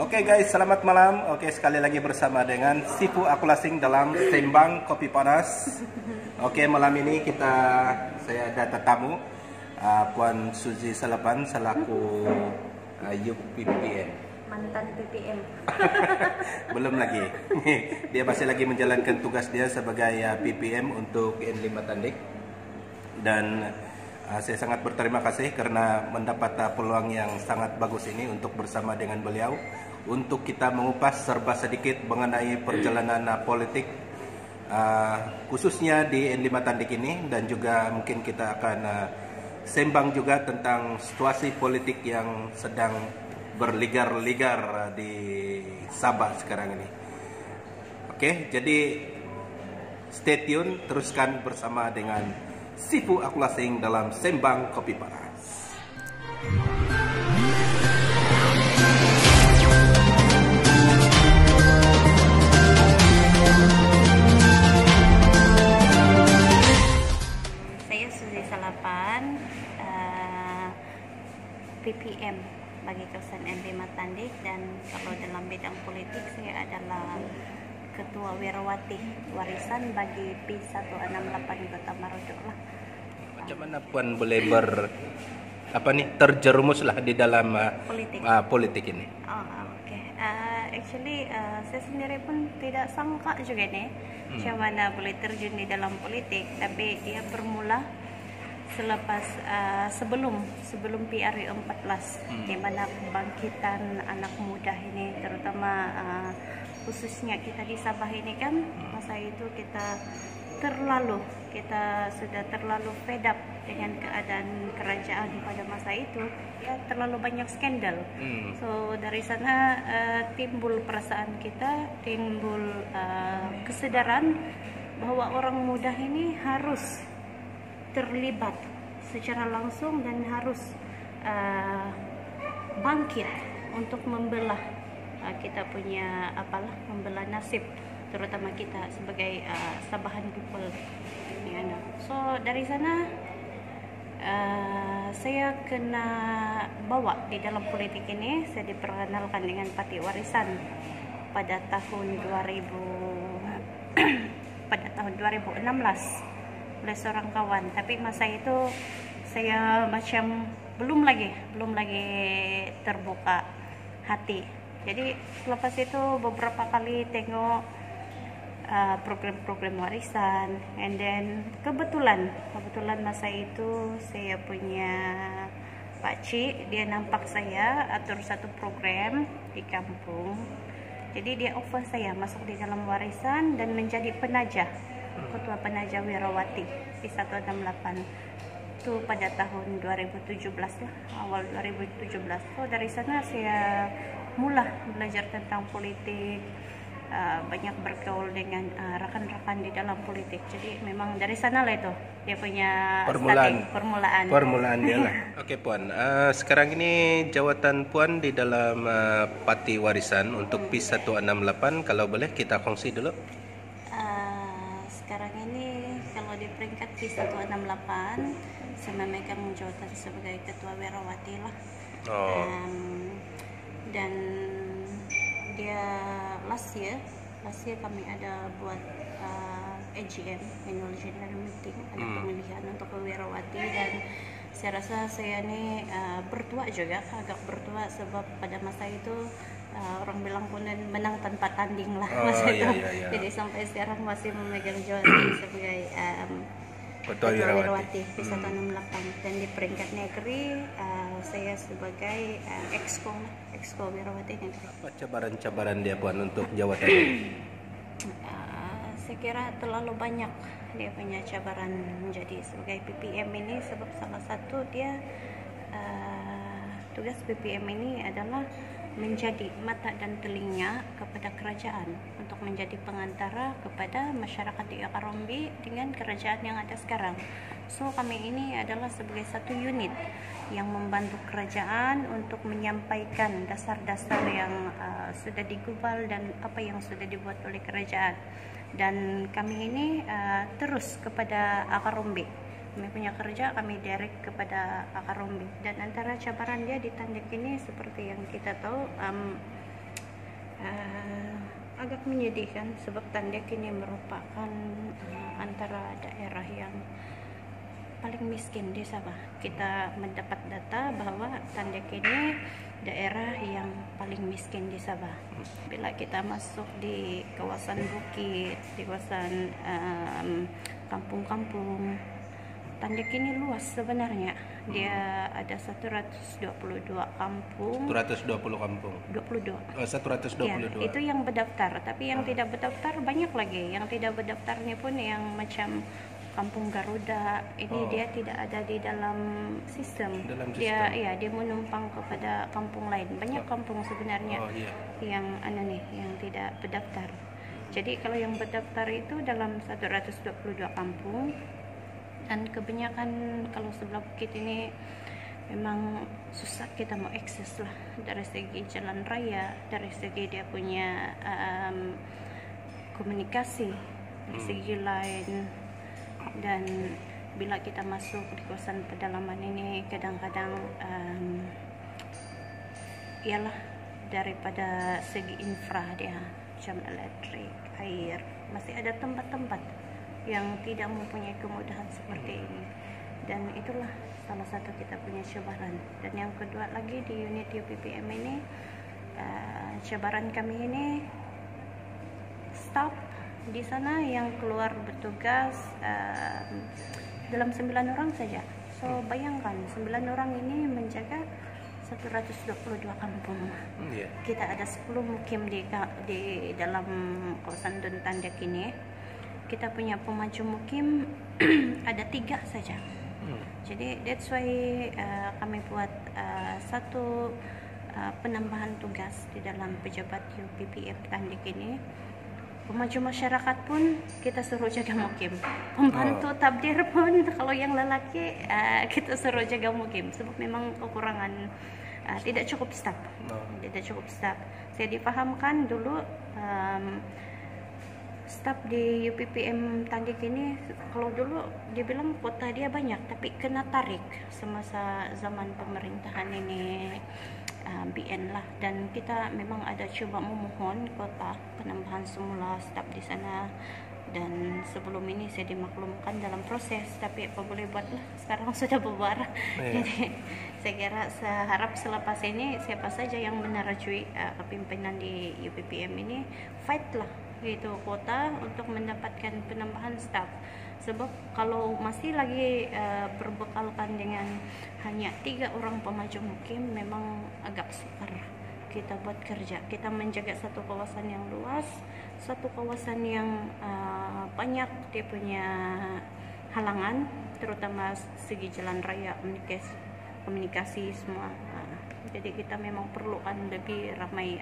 Oke guys, selamat malam. Oke, sekali lagi bersama dengan Sifu Akulasing dalam Sembang Kopi Panas. Oke, malam ini saya ada tetamu, Puan Suzy Salapan selaku Youth PPM. Mantan PPM. Belum lagi. Dia masih lagi menjalankan tugas dia sebagai PPM untuk N5 Tandik. Dan saya sangat berterima kasih karena mendapat peluang yang sangat bagus ini untuk bersama dengan beliau untuk kita mengupas serba sedikit mengenai perjalanan politik khususnya di N5 Tandik ini, dan juga mungkin kita akan sembang juga tentang situasi politik yang sedang berligar-ligar di Sabah sekarang ini. Oke, jadi stay tune, teruskan bersama dengan Sifu Akulasing dalam Sembang Kopi Panas. Saya Suzy Salapan, PPM bagi kawasan N5 Tandik, dan kalau dalam bidang politik saya adalah Ketua Wirawati Warisan bagi P168 Kota Marudu lah. Macam mana Puan boleh terjerumuslah di dalam politik ini? Okay. Actually saya sendiri pun tidak sangka juga nih macam mana boleh terjun di dalam politik, tapi dia bermula selepas sebelum PRU 14, di mana kebangkitan anak muda ini, terutama khususnya kita di Sabah ini kan, masa itu kita sudah terlalu fed up dengan keadaan kerajaan pada masa itu, ya terlalu banyak skandal. So dari sana timbul perasaan kita, timbul kesadaran bahwa orang muda ini harus terlibat secara langsung dan harus bangkit untuk membelah kita punya membelah nasib, terutama kita sebagai Sabahan people. So dari sana saya kena bawa di dalam politik ini. Saya diperkenalkan dengan Parti Warisan pada tahun 2016 oleh seorang kawan, tapi masa itu saya macam belum lagi terbuka hati. Jadi selepas itu beberapa kali tengok program-program warisan, and then kebetulan masa itu saya punya pakcik, dia nampak saya atur satu program di kampung. Jadi dia offer saya masuk di dalam warisan dan menjadi penajah, Ketua Penajah Wirawati P168 itu pada tahun 2017 lah, awal 2017. So dari sana saya mula belajar tentang politik, banyak bergaul dengan rakan-rakan di dalam politik. Jadi memang dari sana lah itu dia punya permulaan dia lah. Oke Puan, sekarang ini jawatan Puan di dalam Parti Warisan untuk P168, kalau boleh kita kongsi dulu. Sekarang ini kalau di peringkat P168 saya memegang jawatan sebagai Ketua Wirawati lah. Dan dia last year kami ada buat AGM, Annual General Meeting, ada pemilihan untuk Wirawati, dan saya rasa saya ini agak bertua sebab pada masa itu orang bilang pun menang tanpa tanding lah masa itu. Iya. Jadi sampai sekarang masih memegang jawatan sebagai Ketua Wirawati P168, dan di peringkat negeri saya sebagai Exco Wirawati Negeri. Apa cabaran-cabaran dia Puan untuk jawatan ini? Saya kira terlalu banyak dia punya cabaran menjadi sebagai PPM ini, sebab salah satu dia tugas PPM ini adalah menjadi mata dan telinga kepada kerajaan untuk menjadi pengantara kepada masyarakat di akar Rombi dengan kerajaan yang ada sekarang. So kami ini adalah sebagai satu unit yang membantu kerajaan untuk menyampaikan dasar-dasar yang sudah digubal dan apa yang sudah dibuat oleh kerajaan. Dan kami ini terus kepada akar Rombi. Kami punya kerja, kami direct kepada akar Rombi. Dan antara cabaran dia di Tandik ini seperti yang kita tahu, agak menyedihkan sebab Tandek ini merupakan antara daerah yang paling miskin di Sabah. Kita mendapat data bahwa Tandek ini daerah yang paling miskin di Sabah. Bila kita masuk di kawasan bukit, di kawasan kampung-kampung, Tandek ini luas sebenarnya. Dia ada 122 kampung. 120 kampung. 22. Oh, 122. Ya, itu yang berdaftar, tapi yang tidak berdaftar banyak lagi. Yang tidak berdaftarnya pun yang macam Kampung Garuda ini dia tidak ada di dalam sistem. Dia menumpang kepada kampung lain. Banyak kampung sebenarnya yang yang tidak berdaftar. Jadi kalau yang berdaftar itu dalam 122 kampung. Dan kebanyakan kalau sebelah bukit ini memang susah kita mau akses lah, dari segi jalan raya, dari segi dia punya komunikasi, dari segi lain. Dan bila kita masuk di kawasan pedalaman ini kadang-kadang ialah daripada segi infra dia, macam elektrik, air, masih ada tempat-tempat yang tidak mempunyai kemudahan seperti ini. Dan itulah salah satu kita punya cabaran. Dan yang kedua lagi di unit UPPM ini, cabaran kami ini staff di sana yang keluar bertugas dalam 9 orang saja. So bayangkan 9 orang ini menjaga 122 kampung. Kita ada 10 mukim di dalam kawasan Dun Tandek ini. Kita punya pemaju mukim ada 3 saja. Jadi that's why kami buat satu penambahan tugas di dalam pejabat UPPM Tandek ini. Pemaju masyarakat pun kita suruh jaga mukim. Pembantu tabdir pun kalau yang lelaki kita suruh jaga mukim sebab memang kekurangan tidak cukup staf. Tidak cukup staf. Saya difahamkan dulu staf di UPPM Tandek ini, kalau dulu dia bilang kuota dia banyak, tapi kena tarik semasa zaman pemerintahan ini BN lah. Dan kita memang ada coba memohon kuota penambahan semula staf di sana. Dan sebelum ini saya dimaklumkan dalam proses, tapi apa boleh buat lah, sekarang sudah bubar. Jadi saya kira seharap selepas ini siapa saja yang menerajui kepimpinan di UPPM ini fight lah itu kuota untuk mendapatkan penambahan staf. Sebab kalau masih lagi berbekalkan dengan hanya 3 orang pemaju mukim, memang agak sukar kita buat kerja. Kita menjaga satu kawasan yang luas, satu kawasan yang banyak dia punya halangan, terutama segi jalan raya, komunikasi semua. Jadi kita memang perlukan lebih ramai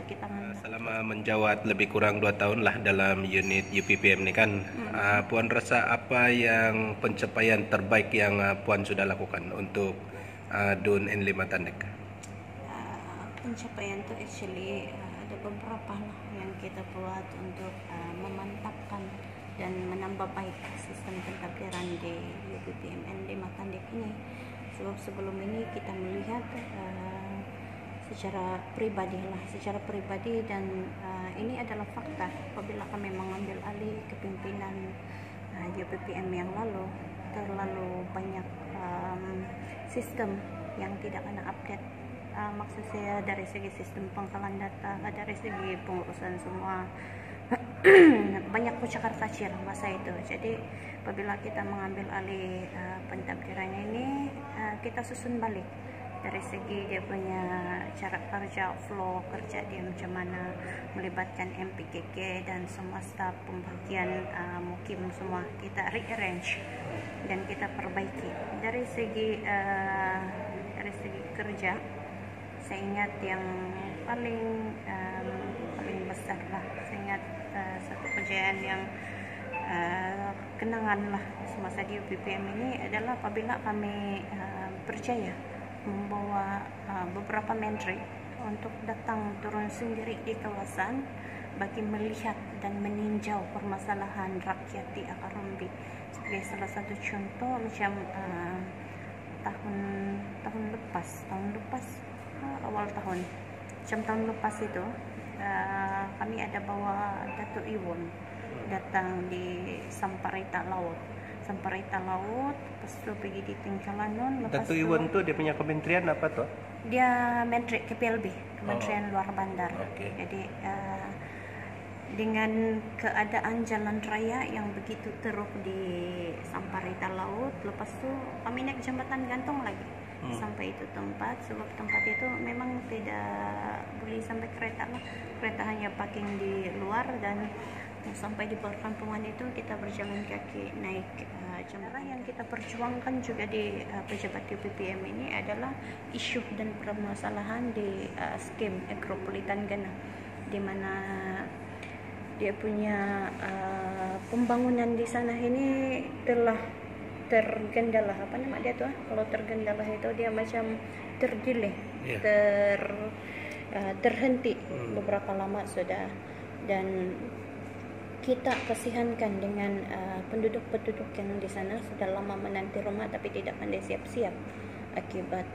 kita. Selama menjawat lebih kurang 2 tahun lah dalam unit UPPM ini kan, Puan rasa apa yang pencapaian terbaik yang Puan sudah lakukan untuk Dun N5 Tandek? Pencapaian itu actually ada beberapa lah yang kita buat untuk memantapkan dan menambah baik sistem pentadbiran di UPPM N5 Tandek ini. Sebab sebelum ini kita melihat secara pribadi dan ini adalah fakta. Apabila kami mengambil alih kepimpinan UPPM yang lalu, terlalu banyak sistem yang tidak kena update. Maksud saya dari segi sistem pengkalan data, dari segi pengurusan semua banyak kucakar kacir masa itu. Jadi apabila kita mengambil alih pentadbiran ini, kita susun balik dari segi dia punya cara kerja, flow kerja dia macam mana, melibatkan MPKK dan semua staf pembagian mukim semua kita rearrange dan kita perbaiki. Dari segi kerja, saya ingat yang paling besar lah, saya ingat satu kejayaan yang kenangan lah semasa di UPPM ini adalah apabila kami berjaya membawa beberapa menteri untuk datang turun sendiri di kawasan bagi melihat dan meninjau permasalahan rakyat di akar rumbi. Sebagai salah satu contoh macam tahun lepas awal tahun, macam tahun lepas itu kami ada bawa Datuk Iwon datang di Samparita Laut. Lepas tu pergi di Tingkalanon. Datuk Iwan tu dia punya kementerian apa tuh? Dia Menteri KPLB, Kementerian Luar Bandar. Okay. Jadi dengan keadaan jalan raya yang begitu teruk di Samparita Laut, lepas tu kami naik jembatan gantung lagi sampai itu tempat. Sebab tempat itu memang tidak boleh sampai kereta lah, kereta hanya parking di luar, dan sampai di perkampungan itu kita berjalan kaki naik jembatan. Yang kita perjuangkan juga di pejabat UPPM ini adalah isu dan permasalahan di skim Agropolitan Ghana, di mana dia punya pembangunan di sana ini telah tergendala. Apa nama dia tuh? Kalau tergendala itu dia macam terdelay, terhenti beberapa lama sudah, dan kita kasihankan dengan penduduk-penduduk yang di sana sudah lama menanti rumah tapi tidak pandai siap-siap akibat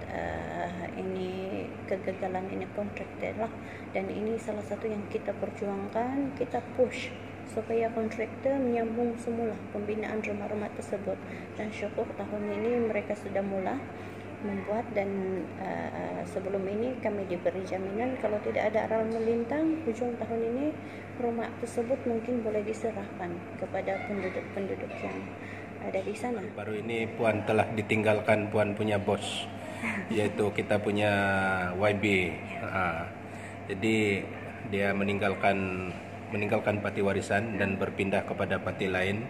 ini kegagalan ini kontraktor lah. Dan ini salah satu yang kita perjuangkan, kita push supaya kontraktor menyambung semula pembinaan rumah-rumah tersebut, dan syukur tahun ini mereka sudah mula membuat. Dan sebelum ini kami diberi jaminan kalau tidak ada aral melintang hujung tahun ini rumah tersebut mungkin boleh diserahkan kepada penduduk-penduduk yang ada di sana. Baru ini Puan telah ditinggalkan Puan punya bos, yaitu kita punya YB. Jadi dia meninggalkan parti warisan dan berpindah kepada parti lain.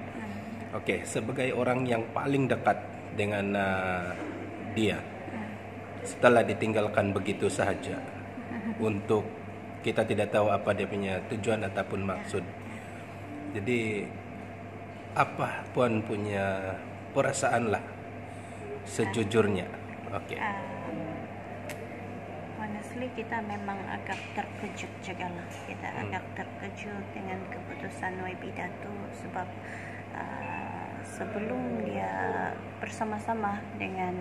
Oke, sebagai orang yang paling dekat dengan dia, setelah ditinggalkan begitu sahaja, untuk kita tidak tahu apa dia punya tujuan ataupun maksud. Jadi apa Puan punya perasaan lah sejujurnya? Oke. Honestly kita memang agak terkejut juga lah. Kita agak terkejut dengan keputusan YB Datuk, sebab sebelum dia bersama-sama dengan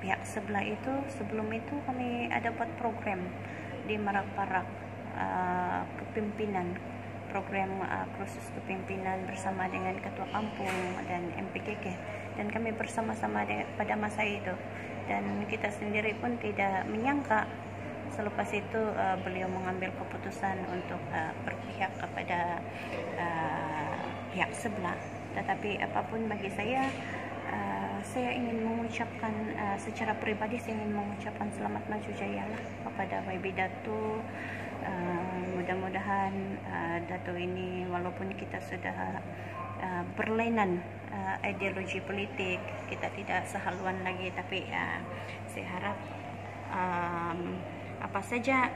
pihak sebelah itu, sebelum itu kami ada buat program di Merak-Parak, kepimpinan, program kursus kepimpinan bersama dengan Ketua Kampung dan MPKK, dan kami bersama-sama pada masa itu. Dan kita sendiri pun tidak menyangka selepas itu beliau mengambil keputusan untuk berpihak kepada pihak sebelah. Tetapi apapun bagi saya ingin mengucapkan secara pribadi, saya ingin mengucapkan selamat maju jaya lah kepada YB Datuk. Mudah-mudahan Datuk ini, walaupun kita sudah berlainan ideologi politik, kita tidak sehaluan lagi, tapi saya harap apa saja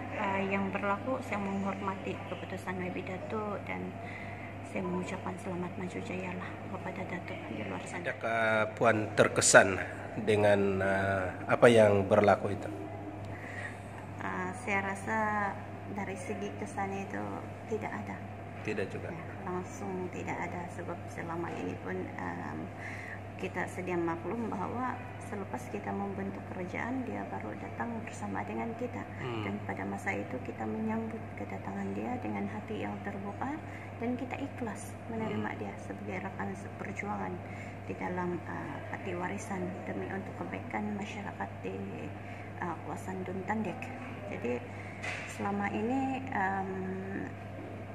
yang berlaku, saya menghormati keputusan YB Datuk, dan saya mengucapkan selamat maju jaya lah kepada Datuk di luar sana. Adakah Puan terkesan dengan apa yang berlaku itu? Saya rasa dari segi kesan itu tidak ada. Tidak juga. Ya, langsung tidak ada, sebab selama ini pun kita sedia maklum bahwa selepas kita membentuk kerajaan, dia baru datang bersama dengan kita. Dan pada masa itu kita menyambut kedatangan dia dengan hati yang terbuka, dan kita ikhlas menerima dia sebagai rekan seperjuangan di dalam parti warisan demi untuk kebaikan masyarakat di kawasan Dun Tandek. Jadi selama ini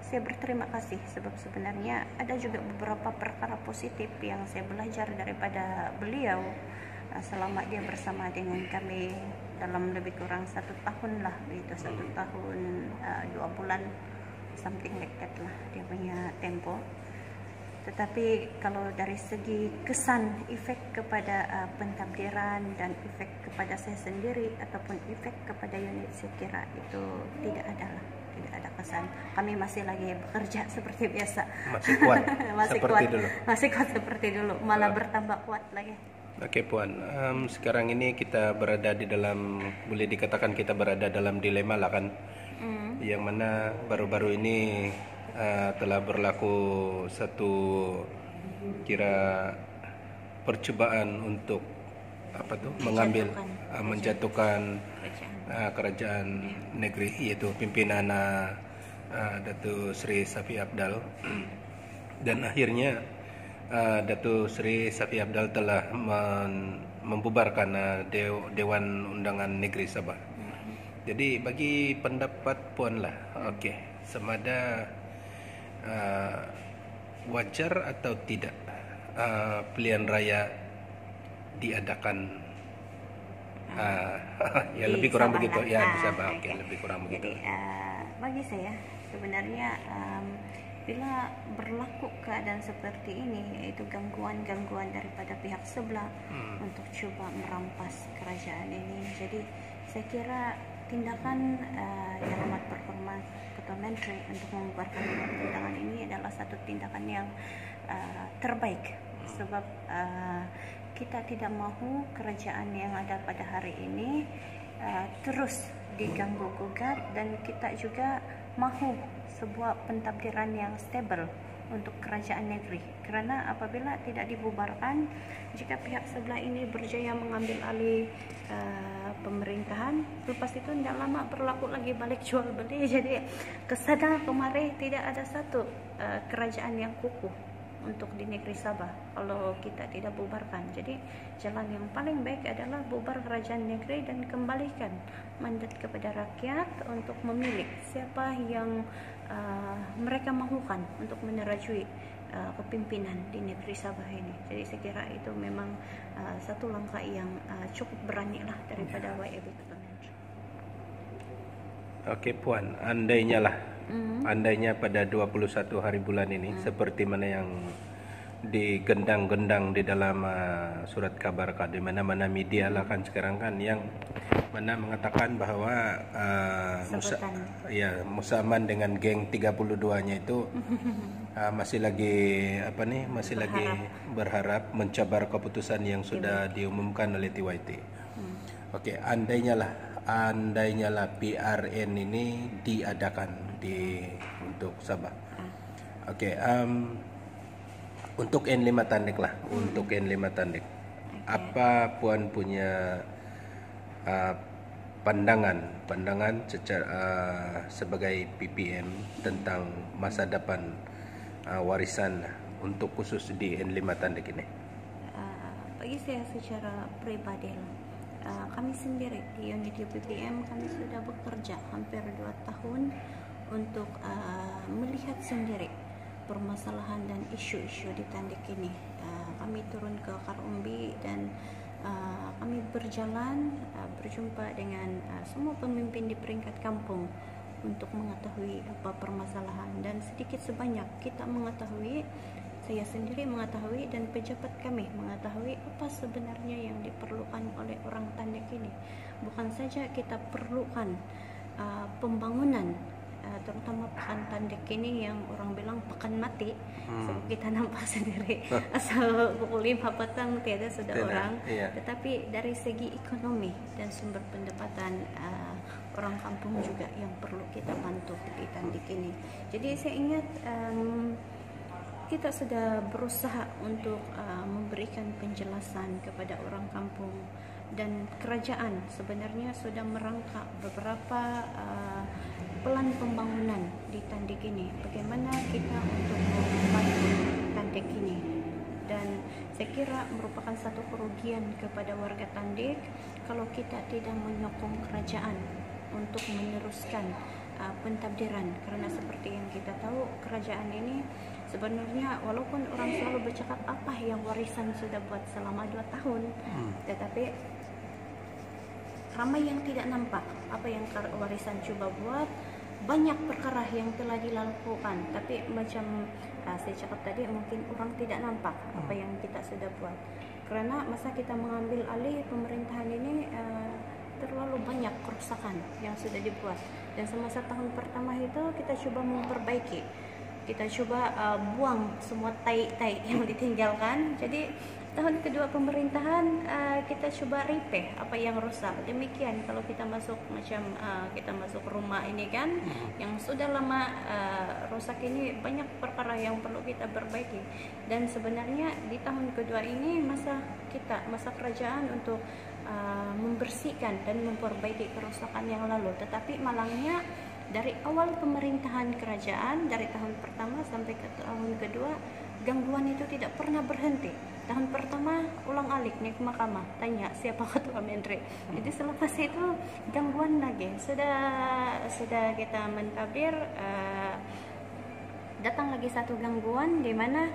saya berterima kasih, sebab sebenarnya ada juga beberapa perkara positif yang saya belajar daripada beliau selama dia bersama dengan kami dalam lebih kurang 1 tahun lah, itu 1 tahun 2 bulan, something like that lah dia punya tempo. Tetapi kalau dari segi kesan, efek kepada pentadbiran dan efek kepada saya sendiri ataupun efek kepada unit, saya kira itu tidak ada lah. Tidak ada kesan. Kami masih lagi bekerja seperti biasa. Masih kuat. Masih kuat seperti dulu. Malah bertambah kuat lagi. Oke Puan, sekarang ini kita berada di dalam, boleh dikatakan kita berada dalam dilema lah kan, yang mana baru-baru ini telah berlaku satu kira percobaan untuk apa tuh menjatuhkan kerajaan negeri, yaitu pimpinan Datuk Seri Safi Apdal. Dan akhirnya Datuk Seri Safi Apdal telah membubarkan Dewan Undangan Negeri Sabah. Jadi bagi pendapat Puan lah, okey, semada wajar atau tidak pilihan raya diadakan, ya Di lebih kurang Sabah begitu lah. ya di Sabah. Okey, lebih kurang begitu. Jadi bagi saya sebenarnya bila berlaku keadaan seperti ini, yaitu gangguan-gangguan daripada pihak sebelah untuk cuba merampas kerajaan ini, jadi saya kira tindakan Yang Amat Berhormat Ketua Menteri untuk membubarkan Dewan Undangan ini adalah satu tindakan yang terbaik, sebab kita tidak mahu kerajaan yang ada pada hari ini terus diganggu gugat, dan kita juga mahu sebuah pentadbiran yang stabil untuk kerajaan negeri. Kerana apabila tidak dibubarkan, jika pihak sebelah ini berjaya mengambil alih pemerintahan, lepas itu tidak lama berlaku lagi balik jual beli. Jadi kesana kemari tidak ada satu kerajaan yang kukuh untuk di negeri Sabah kalau kita tidak bubarkan. Jadi jalan yang paling baik adalah bubar kerajaan negeri dan kembalikan mandat kepada rakyat untuk memilih siapa yang mereka mahukan untuk menerajui kepimpinan di negeri Sabah ini. Jadi saya kira itu memang satu langkah yang cukup berani lah daripada YAB Ketua Menteri. Okey Puan, andainya pada 21 hari bulan ini seperti mana yang digendang-gendang di dalam surat kabar di mana-mana media lah kan sekarang kan, yang mana mengatakan bahawa Musa Aman dengan geng 32-nya itu masih lagi berharap mencabar keputusan yang sudah diumumkan oleh TYT. Okey, andainya lah PRN ini diadakan untuk Sabah. Okey, untuk N5 Tandek lah, untuk N5 Tandek. Apa Puan punya pandangan secara sebagai PPM tentang masa depan warisan untuk khusus di N5 Tandek ini? Bagi saya secara pribadi lah, kami sendiri di unit PPM kami sudah bekerja hampir 2 tahun untuk melihat sendiri permasalahan dan isu-isu di Tandek ini. Kami turun ke Karumbi dan kami berjalan berjumpa dengan semua pemimpin di peringkat kampung untuk mengetahui apa permasalahan, dan sedikit sebanyak kita mengetahui, saya sendiri mengetahui dan pejabat kami mengetahui apa sebenarnya yang diperlukan oleh orang Tandek ini. Bukan saja kita perlukan pembangunan, terutama pekan Tandek ini yang orang bilang pekan mati, sebab kita nampak sendiri asal pukul 5 petang tiada sudah orang, tetapi dari segi ekonomi dan sumber pendapatan orang kampung juga yang perlu kita bantu di Tandek ini. Jadi saya ingat kita sudah berusaha untuk memberikan penjelasan kepada orang kampung, dan kerajaan sebenarnya sudah merangkap beberapa pelan pembangunan di Tandek ini. Bagaimana kita untuk membantu Tandek ini, dan saya kira merupakan satu kerugian kepada warga Tandek kalau kita tidak menyokong kerajaan untuk meneruskan pentadbiran, kerana seperti yang kita tahu kerajaan ini sebenarnya walaupun orang selalu bercakap apa yang warisan sudah buat selama 2 tahun, tetapi ramai yang tidak nampak apa yang warisan cuba buat. Banyak perkara yang telah dilakukan, tapi macam saya cakap tadi, mungkin orang tidak nampak apa yang kita sudah buat. Kerana masa kita mengambil alih pemerintahan ini terlalu banyak kerusakan yang sudah dibuat, dan semasa tahun pertama itu kita cuba memperbaiki, kita cuba buang semua tai-tai yang ditinggalkan. Jadi tahun kedua pemerintahan kita cuba repair apa yang rosak. Demikian kalau kita masuk kita masuk rumah ini kan yang sudah lama rosak ini, banyak perkara yang perlu kita perbaiki. Dan sebenarnya di tahun kedua ini masa kerajaan untuk membersihkan dan memperbaiki kerusakan yang lalu. Tetapi malangnya dari awal pemerintahan kerajaan, dari tahun pertama sampai ke tahun kedua, gangguan itu tidak pernah berhenti. Tahun pertama ulang alik naik ke mahkamah, tanya siapa ketua menteri. Jadi selepas itu gangguan lagi. Sudah kita mentabir, datang lagi satu gangguan di mana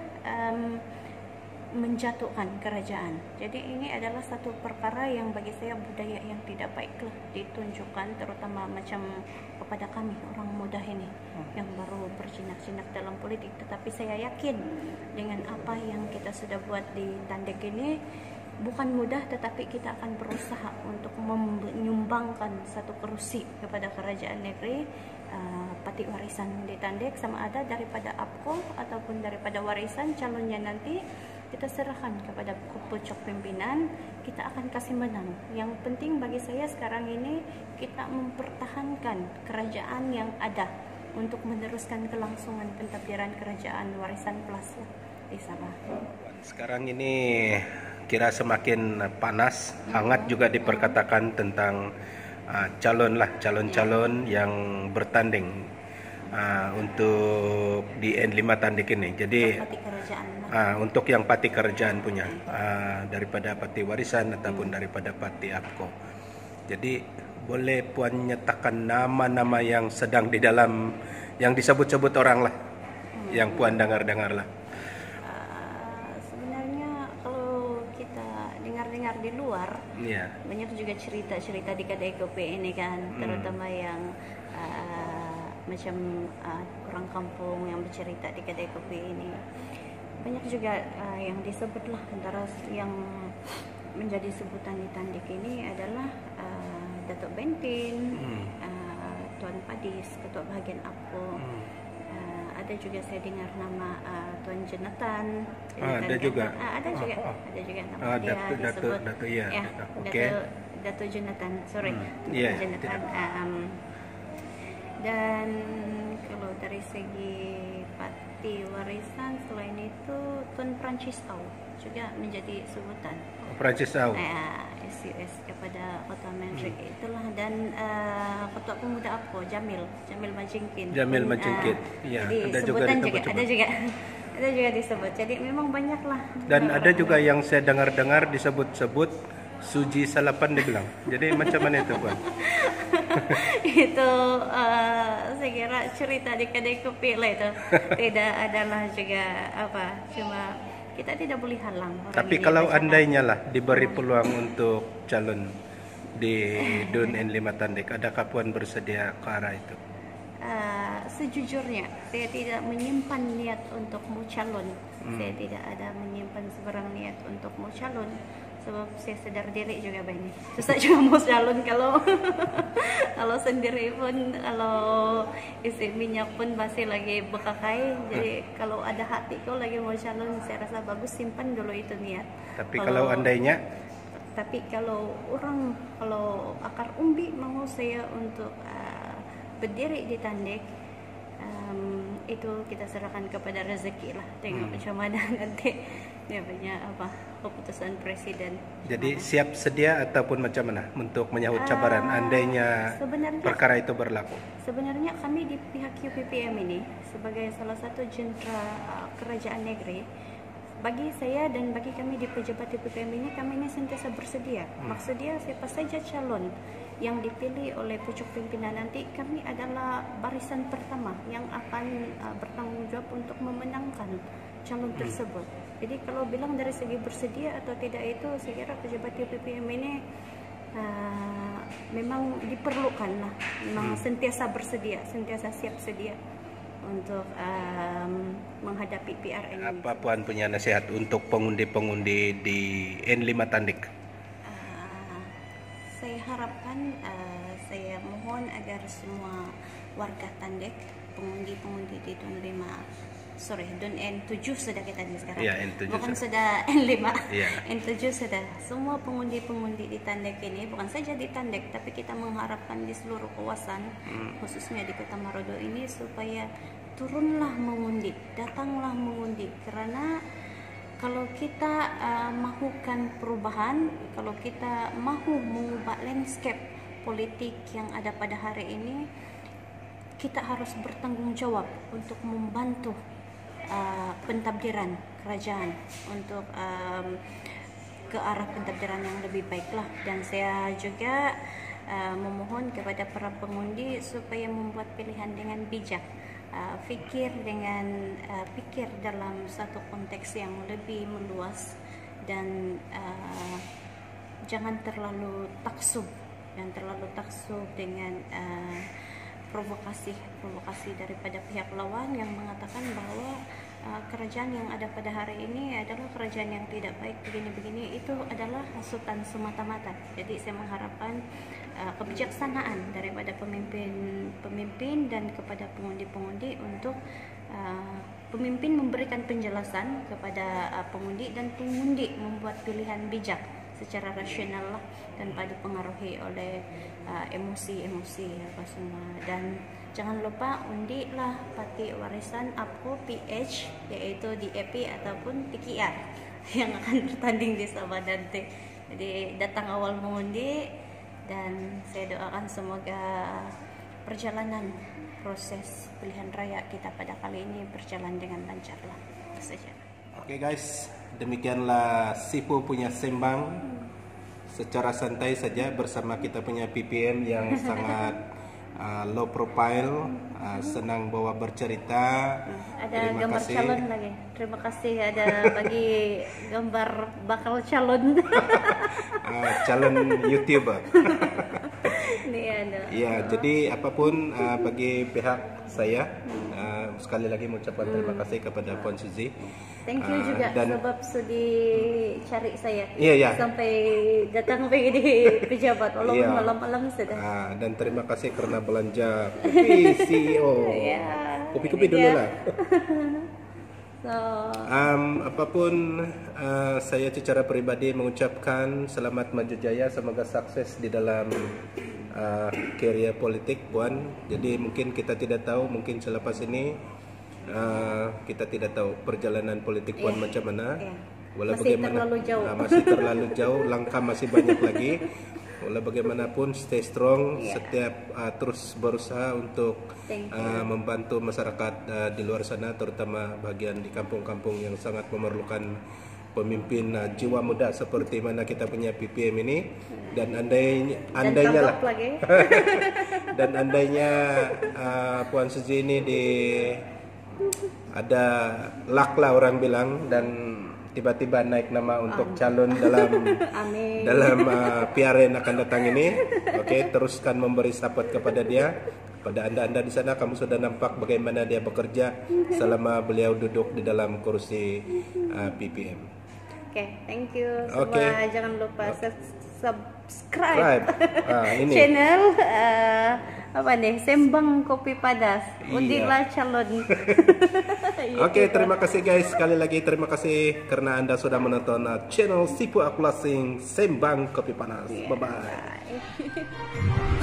menjatuhkan kerajaan. Jadi ini adalah satu perkara yang bagi saya budaya yang tidak baiklah ditunjukkan, terutama macam kepada kami orang muda ini yang baru berjinak-jinak dalam politik. Tetapi saya yakin dengan apa yang kita sudah buat di Tandek ini bukan mudah, tetapi kita akan berusaha untuk menyumbangkan satu kerusi kepada kerajaan negeri. Pati warisan di Tandek sama ada daripada APKO ataupun daripada warisan calonnya nanti kita serahkan kepada pucuk pimpinan, kita akan kasih menang. Yang penting bagi saya sekarang ini kita mempertahankan kerajaan yang ada untuk meneruskan kelangsungan pentadbiran kerajaan warisan plus di Sabah. Sekarang ini kira semakin panas, hangat juga diperkatakan tentang calon-calon yang bertanding untuk di N5 Tandek ini. Jadi untuk yang pati kerajaan punya, daripada pati warisan ataupun daripada pati APKO. Jadi boleh puan nyatakan nama-nama yang sedang di dalam yang disebut-sebut orang lah, yang puan dengar-dengar lah. Sebenarnya kalau kita dengar-dengar di luar, banyak juga cerita-cerita di kedai kopi ini kan, terutama yang macam orang kampung yang bercerita di kedai kopi ini. Banyak juga yang disebutlah, antara yang menjadi sebutan di Tandek ini adalah Datuk Bentin, Tuan Padis, Ketua Bahagian APKO. Ada juga saya dengar nama Tuan Jonathan. Ada juga. Ada juga nama dia disebut. Datuk Jonathan, Jonathan. Dan kalau dari segi pati warisan selain itu Tuan Francis Tau juga menjadi sebutan. Francis Tau. SUS kepada Ketua Menteri itulah, dan Ketua Pemuda APKO Jamil Majingkin. Ya, jadi ada sebutan juga ada juga disebut. Jadi memang banyaklah. Dan ada juga yang saya dengar disebut-sebut Suji Salapan dia bilang. Jadi macam mana itu, Puan? Itu saya kira cerita di kedai kopi lah itu. Tidak adalah juga apa, cuma kita tidak boleh halang. Tapi kalau andainya lah diberi peluang untuk calon di DUN N5 Tandek, adakah Puan bersedia ke arah itu? Sejujurnya saya tidak menyimpan niat untuk mau calon. Saya tidak ada menyimpan sebarang niat untuk mau calon. Sebab saya sedar diri juga banyak. Susah juga mau calon kalau kalau sendiri pun, kalau isi minyak pun masih lagi bekakai. Jadi kalau ada hati kau lagi mau calon, saya rasa bagus simpan dulu itu niat. Tapi kalau andainya? Tapi kalau akar umbi mau saya untuk berdiri di Tandek, itu kita serahkan kepada rezeki lah. Tengok macam mana nanti dia punya keputusan presiden. Jadi siap sedia ataupun macam mana untuk menyahut cabaran andainya perkara itu berlaku? Sebenarnya kami di pihak UPPM ini sebagai salah satu jentera kerajaan negeri, bagi saya dan bagi kami di pejabat UPPM ini, kami ini sentiasa bersedia. Maksudnya siapa saja calon yang dipilih oleh pucuk pimpinan nanti, kami adalah barisan pertama yang akan bertanggung jawab untuk memenangkan calon tersebut. Jadi kalau bilang dari segi bersedia atau tidak itu, saya kira pejabat UPPM ini memang diperlukan lah, memang sentiasa bersedia, sentiasa siap sedia untuk menghadapi PRN ini. Apa Puan punya nasihat untuk pengundi-pengundi di N5 Tandek? Saya harapkan, saya mohon agar semua warga Tandek, pengundi-pengundi di DUN N7 sudah kita di sekarang. Ya, N7 bukan sudah N5. Ya. N7 sudah. Semua pengundi-pengundi di Tandek ini, bukan saja di Tandek, tapi kita mengharapkan di seluruh kawasan, khususnya di Kota Marodo ini, supaya turunlah mengundi, datanglah mengundi, karena kalau kita mahukan perubahan, kalau kita mahu mengubah landscape politik yang ada pada hari ini, kita harus bertanggung jawab untuk membantu pentadbiran kerajaan untuk ke arah pentadbiran yang lebih baiklah. Dan saya juga memohon kepada para pengundi supaya membuat pilihan dengan bijak, fikir dalam satu konteks yang lebih meluas, dan jangan terlalu taksub dengan provokasi daripada pihak lawan yang mengatakan bahwa kerajaan yang ada pada hari ini adalah kerajaan yang tidak baik begini-begini. Itu adalah hasutan semata-mata. Jadi saya mengharapkan kebijaksanaan daripada pemimpin dan kepada pengundi-pengundi untuk pemimpin memberikan penjelasan kepada pengundi, dan pengundi membuat pilihan bijak secara rasional lah, tanpa dipengaruhi oleh emosi-emosi apa semua. Dan jangan lupa undilah parti warisan APCO PH, yaitu DAP ataupun PKR yang akan bertanding di Sabah nanti. Jadi datang awal mengundi, dan saya doakan semoga perjalanan proses pilihan raya kita pada kali ini berjalan dengan lancar lah. Itu saja. Oke guys, demikianlah Sipo punya sembang secara santai saja bersama kita punya PPM yang sangat low profile, senang bawa bercerita. Ada gambar calon lagi. Terima kasih ada bagi gambar bakal calon. Calon YouTuber. Ini ada. Ya, jadi apapun bagi pihak saya sekali lagi mengucapkan terima kasih kepada Puan Suzy. Thank you juga sebab sudi cari saya sampai datang pergi di pejabat walaupun malam-malam sudah. Dan terima kasih karena belanja kopi CEO. Kopi-kopi dulu lah. So, apapun saya secara pribadi mengucapkan selamat maju jaya, semoga sukses di dalam karier politik Puan. Jadi mungkin kita tidak tahu, mungkin selepas ini kita tidak tahu perjalanan politik Puan macam mana. Walau masih bagaimana, terlalu jauh. Masih terlalu jauh, langkah masih banyak lagi. Walau bagaimanapun stay strong, setiap terus berusaha untuk membantu masyarakat di luar sana, terutama bagian di kampung-kampung yang sangat memerlukan pemimpin jiwa muda seperti mana kita punya PPM ini. Dan andainya lah dan andainya Puan Suzy ini ada luck lah orang bilang, dan tiba-tiba naik nama untuk calon dalam PR yang akan datang ini. Oke, teruskan memberi support kepada dia. Pada anda di sana, kamu sudah nampak bagaimana dia bekerja selama beliau duduk di dalam kursi PPM. Oke, thank you semua. Jangan lupa subscribe ini channel Sembang Kopi Padas. Undilah calon. Oke, terima kasih guys. Sekali lagi terima kasih karena anda sudah menonton channel Sipo Akulasing Sembang Kopi Panas. Bye bye.